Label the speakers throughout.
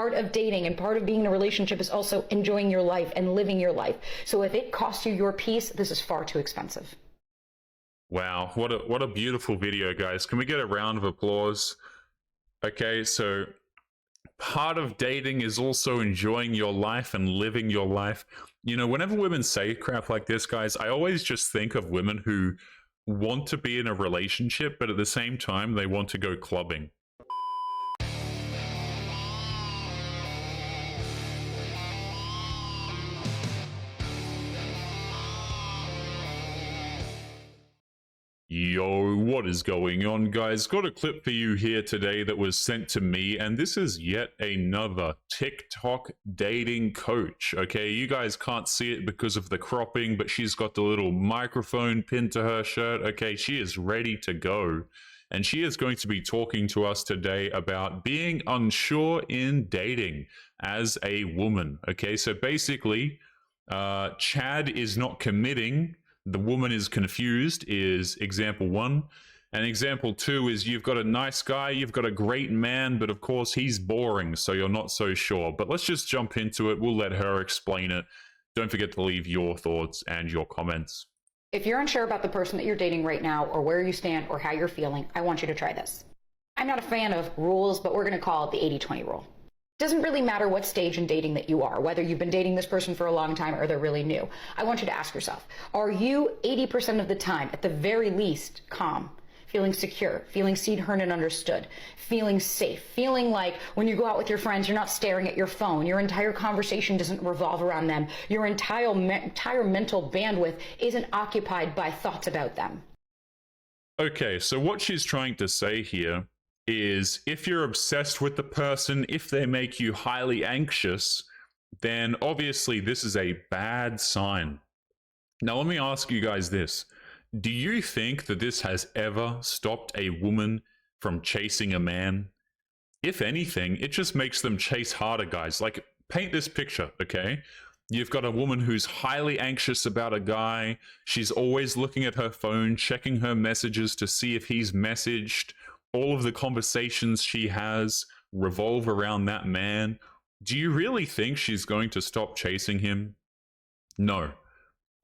Speaker 1: part of dating and part of being in a relationship is also enjoying your life and living your life. So if it costs you your peace, this is far too expensive.
Speaker 2: Wow, what a beautiful video, guys. Can we get a round of applause? Okay, so part of dating is also enjoying your life and living your life. You know, whenever women say crap like this, guys, I always just think of women who want to be in a relationship, but at the same time, they want to go clubbing. Yo, what is going on, guys? Got a clip for you here today that was sent to me, and this is yet another TikTok dating coach. Okay, you guys can't see it because of the cropping, but she's got the little microphone pinned to her shirt. Okay, she is ready to go, and she is going to be talking to us today about being unsure in dating as a woman. Okay, so basically, Chad is not committing. The woman is confused is example one. And example two is you've got a nice guy, you've got a great man, but of course he's boring, so you're not so sure. But let's just jump into it. We'll let her explain it. Don't forget to leave your thoughts and your comments.
Speaker 1: If you're unsure about the person that you're dating right now, or where you stand, or how you're feeling, I want you to try this. I'm not a fan of rules, but we're going to call it the 80-20 rule. It doesn't really matter what stage in dating that you are, whether you've been dating this person for a long time or they're really new. I want you to ask yourself, are you 80% of the time, at the very least, calm, feeling secure, feeling seen, heard, and understood, feeling safe, feeling like when you go out with your friends, you're not staring at your phone, your entire conversation doesn't revolve around them, your entire mental bandwidth isn't occupied by thoughts about them?
Speaker 2: Okay, so what she's trying to say here is if you're obsessed with the person, if they make you highly anxious, then obviously this is a bad sign. Now, let me ask you guys this. Do you think that this has ever stopped a woman from chasing a man? If anything, it just makes them chase harder, guys. Like, paint this picture, okay? You've got a woman who's highly anxious about a guy. She's always looking at her phone, checking her messages to see if he's messaged. All of the conversations she has revolve around that man. Do you really think she's going to stop chasing him? No.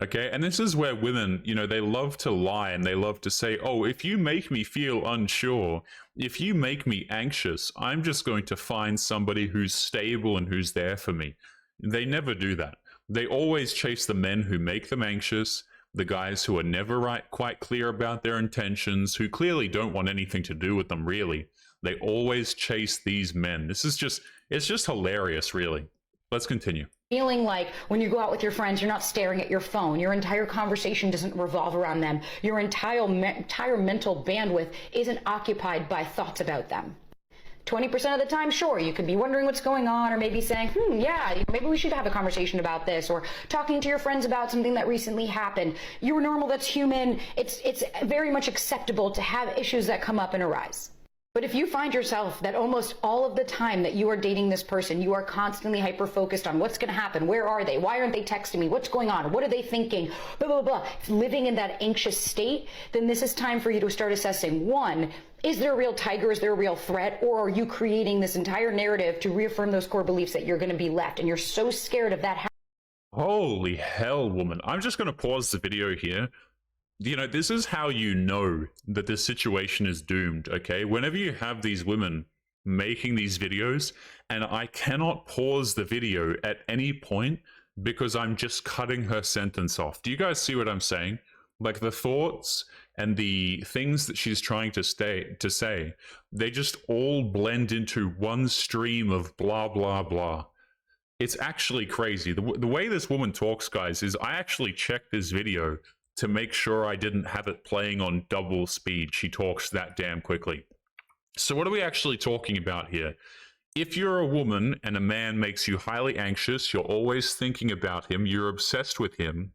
Speaker 2: Okay, and this is where women, you know, they love to lie and they love to say, oh, if you make me feel unsure, if you make me anxious, I'm just going to find somebody who's stable and who's there for me. They never do that. They always chase the men who make them anxious, the guys who are never quite clear about their intentions, who clearly don't want anything to do with them, really. They always chase these men. This is just, it's just hilarious, really. Let's continue.
Speaker 1: Feeling like when you go out with your friends, you're not staring at your phone, your entire conversation doesn't revolve around them, your entire mental bandwidth isn't occupied by thoughts about them. 20% of the time, sure, you could be wondering what's going on, or maybe saying, yeah, maybe we should have a conversation about this, or talking to your friends about something that recently happened. You're normal, that's human. It's very much acceptable to have issues that come up and arise. But if you find yourself that almost all of the time that you are dating this person, you are constantly hyper-focused on what's going to happen, where are they, why aren't they texting me, what's going on, what are they thinking, blah, blah, blah, living in that anxious state, then this is time for you to start assessing, one, is there a real tiger, is there a real threat, or are you creating this entire narrative to reaffirm those core beliefs that you're going to be left, and you're so scared of that?
Speaker 2: Holy hell, woman. I'm just going to pause the video here. You know, this is how you know that the situation is doomed, okay? Whenever you have these women making these videos, and I cannot pause the video at any point because I'm just cutting her sentence off. Do you guys see what I'm saying? Like, the thoughts and the things that she's trying to say, they just all blend into one stream of blah, blah, blah. It's actually crazy. The way this woman talks, guys, is I actually checked this video to make sure I didn't have it playing on double speed. She talks that damn quickly. So what are we actually talking about here? If you're a woman and a man makes you highly anxious, you're always thinking about him, you're obsessed with him,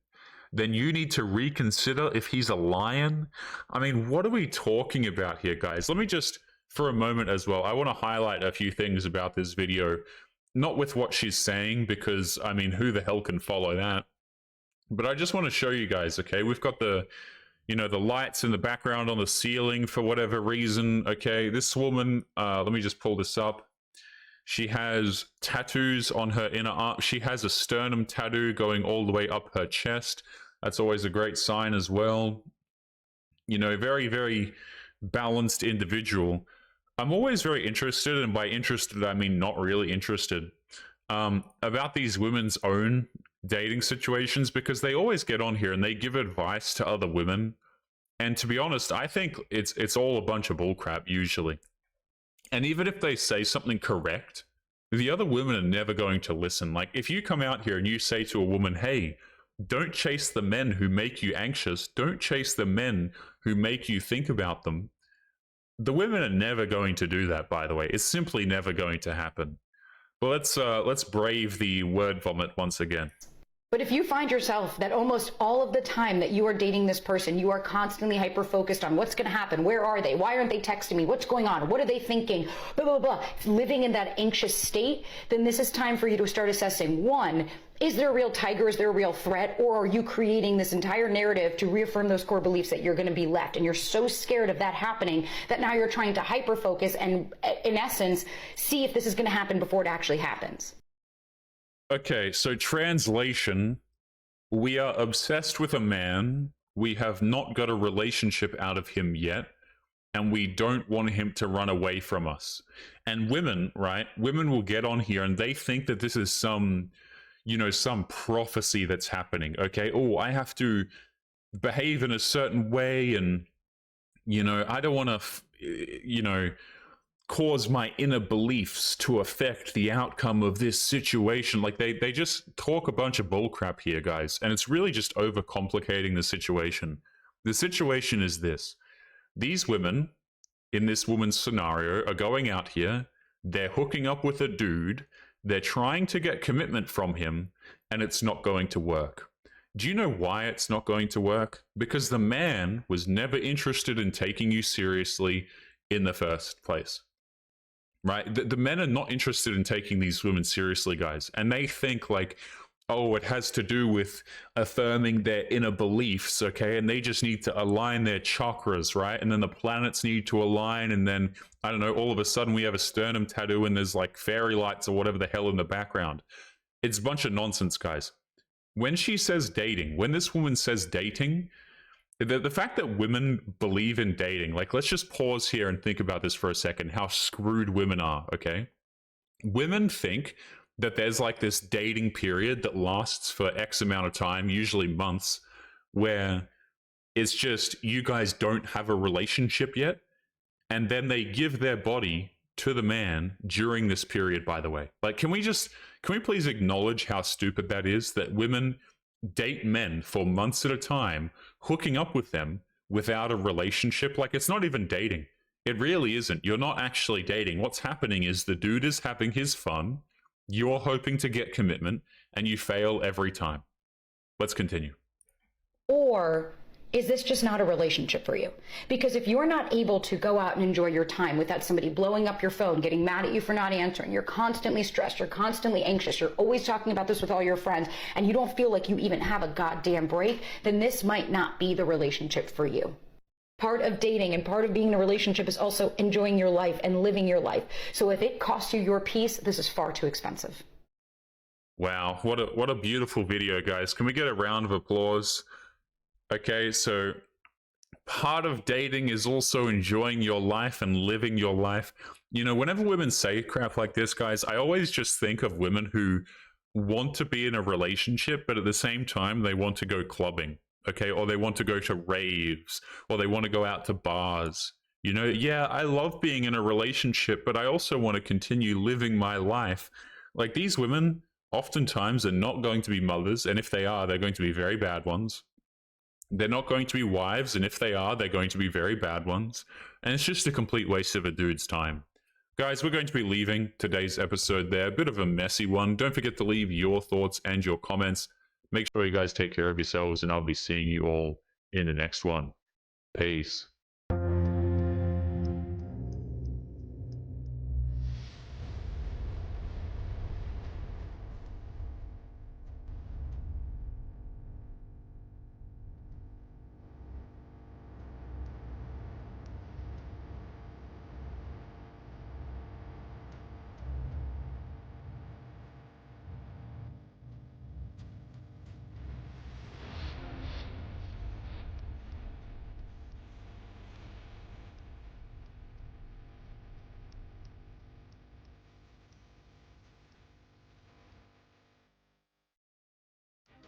Speaker 2: then you need to reconsider if he's a lion. I mean, what are we talking about here, guys? Let me just, for a moment as well, I want to highlight a few things about this video, not with what she's saying, because, I mean, who the hell can follow that? But I just want to show you guys, okay? We've got the, you know, the lights in the background on the ceiling for whatever reason, okay? This woman, let me just pull this up. She has tattoos on her inner arm. She has a sternum tattoo going all the way up her chest. That's always a great sign as well. You know, very, very balanced individual. I'm always very interested, and by interested, I mean not really interested, about these women's own dating situations, because they always get on here and they give advice to other women. And to be honest, I think it's all a bunch of bullcrap usually. And even if they say something correct, the other women are never going to listen. Like, if you come out here and you say to a woman, hey, don't chase the men who make you anxious, don't chase the men who make you think about them, the women are never going to do that, by the way. It's simply never going to happen. But let's brave the word vomit once again.
Speaker 1: But if you find yourself that almost all of the time that you are dating this person, you are constantly hyper-focused on what's going to happen, where are they, why aren't they texting me, what's going on, what are they thinking, blah, blah, blah, living in that anxious state, then this is time for you to start assessing, one, is there a real tiger, is there a real threat, or are you creating this entire narrative to reaffirm those core beliefs that you're going to be left, and you're so scared of that happening that now you're trying to hyper-focus and, in essence, see if this is going to happen before it actually happens.
Speaker 2: Okay, so translation, we are obsessed with a man, we have not got a relationship out of him yet, and we don't want him to run away from us. And women, right? Women will get on here and they think that this is some, you know, some prophecy that's happening, okay? Oh, I have to behave in a certain way, and, you know, I don't want to, you know, cause my inner beliefs to affect the outcome of this situation. Like, they just talk a bunch of bullcrap here, guys, and it's really just overcomplicating the situation. The situation is this. These women, in this woman's scenario, are going out here, they're hooking up with a dude, they're trying to get commitment from him, and it's not going to work. Do you know why it's not going to work? Because the man was never interested in taking you seriously in the first place. Right? The men are not interested in taking these women seriously, guys. And they think like, oh, it has to do with affirming their inner beliefs, okay? And they just need to align their chakras, right? And then the planets need to align. And then, I don't know, all of a sudden we have a sternum tattoo and there's like fairy lights or whatever the hell in the background. It's a bunch of nonsense, guys. When she says dating, when this woman says dating, the fact that women believe in dating, like, let's just pause here and think about this for a second, how screwed women are, okay? Women think that there's like this dating period that lasts for X amount of time, usually months, where it's just you guys don't have a relationship yet, and then they give their body to the man during this period, by the way. Like, can we please acknowledge how stupid that is, that women date men for months at a time, hooking up with them without a relationship? Like, it's not even dating. It really isn't. You're not actually dating. What's happening is the dude is having his fun, you're hoping to get commitment, and you fail every time. Let's continue.
Speaker 1: Or is this just not a relationship for you? Because if you're not able to go out and enjoy your time without somebody blowing up your phone, getting mad at you for not answering, you're constantly stressed, you're constantly anxious, you're always talking about this with all your friends, and you don't feel like you even have a goddamn break, then this might not be the relationship for you. Part of dating and part of being in a relationship is also enjoying your life and living your life. So if it costs you your peace, this is far too expensive.
Speaker 2: Wow, what a beautiful video, guys. Can we get a round of applause? Okay, so part of dating is also enjoying your life and living your life. You know, whenever women say crap like this, guys, I always just think of women who want to be in a relationship, but at the same time, they want to go clubbing, okay? Or they want to go to raves, or they want to go out to bars. You know, yeah, I love being in a relationship, but I also want to continue living my life. Like, these women oftentimes are not going to be mothers, and if they are, they're going to be very bad ones. They're not going to be wives, and if they are, they're going to be very bad ones. And it's just a complete waste of a dude's time. Guys, we're going to be leaving today's episode there. A bit of a messy one. Don't forget to leave your thoughts and your comments. Make sure you guys take care of yourselves, and I'll be seeing you all in the next one. Peace.